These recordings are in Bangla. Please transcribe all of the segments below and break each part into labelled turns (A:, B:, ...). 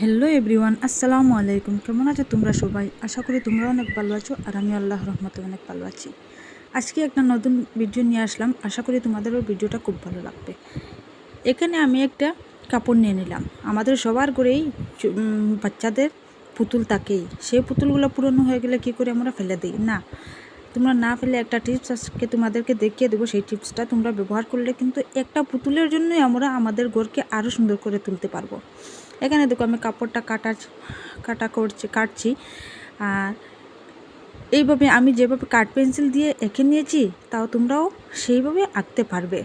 A: হ্যালো এভরিওয়ান, আসসালামু আলাইকুম। কেমন আছো তোমরা সবাই? আশা করি তোমরা অনেক ভালো আছো আর আমি আল্লাহর রহমতে অনেক ভালো আছি। আজকে একটা নতুন ভিডিও নিয়ে আসলাম। আশা করি তোমাদেরও ভিডিওটা খুব ভালো লাগবে। এখানে আমি একটা কাপড় নিয়ে নিলাম। আমাদের সবার ঘরেই বাচ্চাদের পুতুল থাকেই। সেই পুতুলগুলো পুরনো হয়ে গেলে কী করে আমরা ফেলে দিই না। তোমরা না ফেলে একটা টিপস আজকে তোমাদেরকে দেখিয়ে দেবো। সেই টিপসটা তোমরা ব্যবহার করলে কিন্তু একটা পুতুলের জন্যই আমরা আমাদের ঘরকে আরও সুন্দর করে তুলতে পারবো। এখানে দেখো আমি কাপড়টা কাটছি। আর এইভাবে আমি যেভাবে কাঠ পেন্সিল দিয়ে এঁকে নিয়েছি তাও তোমরাও সেইভাবে আঁকতে পারবে।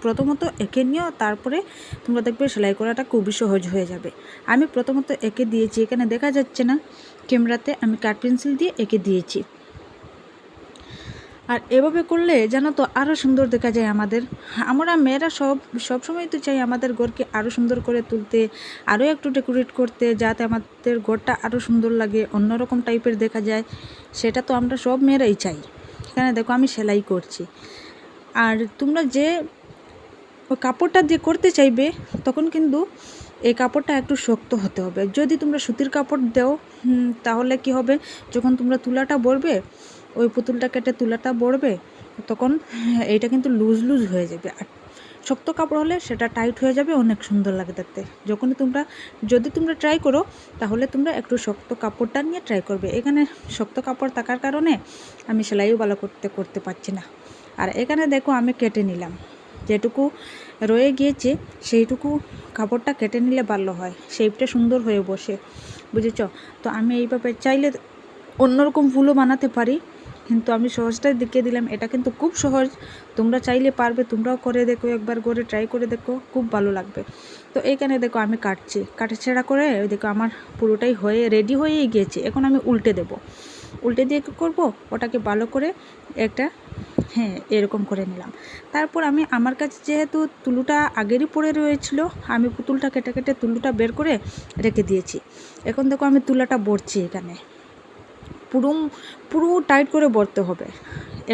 A: প্রথমত এঁকে নিও, তারপরে তোমরা দেখবে সেলাই করাটা খুবই সহজ হয়ে যাবে। আমি প্রথমত এঁকে দিয়েছি, এখানে দেখা যাচ্ছে না ক্যামেরাতে, আমি কাঠ পেন্সিল দিয়ে এঁকে দিয়েছি। আর এভাবে করলে জানো তো আরও সুন্দর দেখা যায়। আমরা মেয়েরা সবসময় তো চাই আমাদের ঘরকে আরও সুন্দর করে তুলতে, আরও একটু ডেকোরেট করতে, যাতে আমাদের ঘরটা আরও সুন্দর লাগে, অন্যরকম টাইপের দেখা যায়। সেটা তো আমরা সব মেয়েরাই চাই। এখানে দেখো আমি সেলাই করছি। আর তোমরা যে কাপড়টা দিয়ে করতে চাইবে তখন কিন্তু এই কাপড়টা একটু শক্ত হতে হবে। যদি তোমরা সুতির কাপড় দাও তাহলে কি হবে, যখন তোমরা তুলাটা বড়বে, ওই পুতুলটা কেটে তুলাটা বড়বে, তখন এইটা কিন্তু লুজ হয়ে যাবে। আর শক্ত কাপড় হলে সেটা টাইট হয়ে যাবে, অনেক সুন্দর লাগে দেখতে। যদি তোমরা ট্রাই করো তাহলে তোমরা একটু শক্ত কাপড়টা নিয়ে ট্রাই করবে। এখানে শক্ত কাপড় থাকার কারণে আমি সেলাইও ভালো করতে পারছি না। আর এখানে দেখো আমি কেটে নিলাম, যেটুকু রয়ে গিয়েছে সেইটুকু কাপড়টা কেটে নিলে ভালো হয়, শেপটা সুন্দর হয়ে বসে, বুঝেছ? তো আমি এইভাবে চাইলে অন্যরকম ফুলও বানাতে পারি, কিন্তু আমি সহজটাই দেখিয়ে দিলাম। এটা কিন্তু খুব সহজ, তোমরা চাইলে পারবে। তোমরাও করে দেখো, একবার করে ট্রাই করে দেখো, খুব ভালো লাগবে। তো এইখানে দেখো আমি কাটাছেড়া করে দেখো আমার পুরোটাই রেডি হয়েই গিয়েছে। এখন আমি উল্টে দিয়ে কী করবো, ওটাকে ভালো করে একটা এরকম করে নিলাম। তারপর আমার কাছে যেহেতু তুলুটা আগেরই পড়ে রয়েছিল, আমি পুতুলটা কেটে তুলুটা বের করে রেখে দিয়েছি। এখন দেখো আমি তুলাটা বড়ছি। এখানে পুরো টাইট করে বড়তে হবে,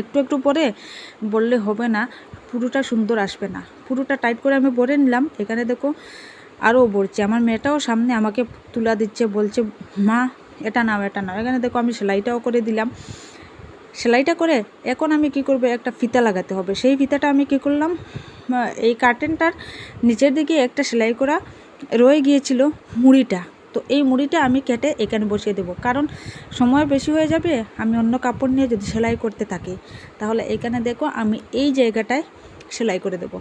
A: একটু পরে বললে হবে না, পুরোটা সুন্দর আসবে না। পুরোটা টাইট করে আমি বড়ে নিলাম। এখানে দেখো আরও বড়ছি। আমার মেয়েটাও সামনে আমাকে তুলা দিচ্ছে, বলছে মা এটা নাও। এখানে দেখো আমি সেলাইটাও করে দিলাম। সেলাইটা করে এখন আমি কি করব, একটা ফিতা লাগাতে হবে। সেই ফিতাটা আমি কি করলাম, এই কার্টেনটার নিচের দিকে একটা সেলাই করা রয়ে গিয়েছিল মুড়িটা, তো এই মুড়িটা আমি কেটে এখানে বসিয়ে দেব। কারণ সময় বেশি হয়ে যাবে আমি অন্য কাপড় নিয়ে যদি সেলাই করতে থাকি, তাহলে এখানে দেখো আমি এই জায়গাটায় সেলাই করে দেব।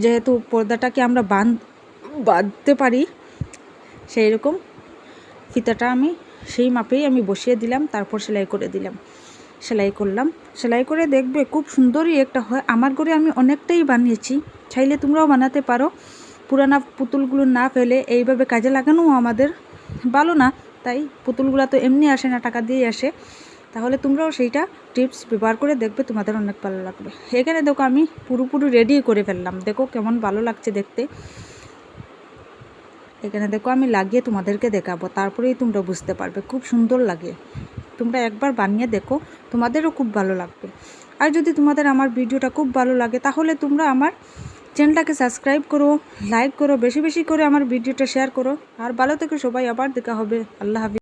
A: যেহেতু পর্দাটাকে আমরা বাঁধতে পারি, সেই রকম ফিতাটা আমি সেই মাপেই আমি বসিয়ে দিলাম। তারপর সেলাই করলাম। সেলাই করে দেখবে খুব সুন্দরই একটা হয়। আমার ঘরে আমি অনেকটাই বানিয়েছি, চাইলে তোমরাও বানাতে পারো। পুরানা পুতুলগুলো না ফেলে এইভাবে কাজে লাগানো আমাদের ভালো না, তাই পুতুলগুলো তো এমনি আসে না, টাকা দিয়েই আসে। তাহলে তোমরাও সেইটা টিপস ব্যবহার করে দেখবে, তোমাদের অনেক ভালো লাগবে। এখানে দেখো আমি পুরোপুরি রেডি করে ফেললাম। দেখো কেমন ভালো লাগছে দেখতে। এখানে দেখো আমি লাগিয়ে তোমাদেরকে দেখাবো, তারপরেই তোমরা বুঝতে পারবে খুব সুন্দর লাগে। তোমরা একবার বানিয়ে দেখো, তোমাদেরও খুব ভালো লাগবে। আর যদি তোমাদের আমার ভিডিওটা খুব ভালো লাগে তাহলে তোমরা আমার চ্যানেলটাকে সাবস্ক্রাইব করো, লাইক করো, বেশি করে আমার ভিডিওটা শেয়ার করো। আর ভালো থেকো সবাই, আবার দেখা হবে। আল্লাহ হাফেজ।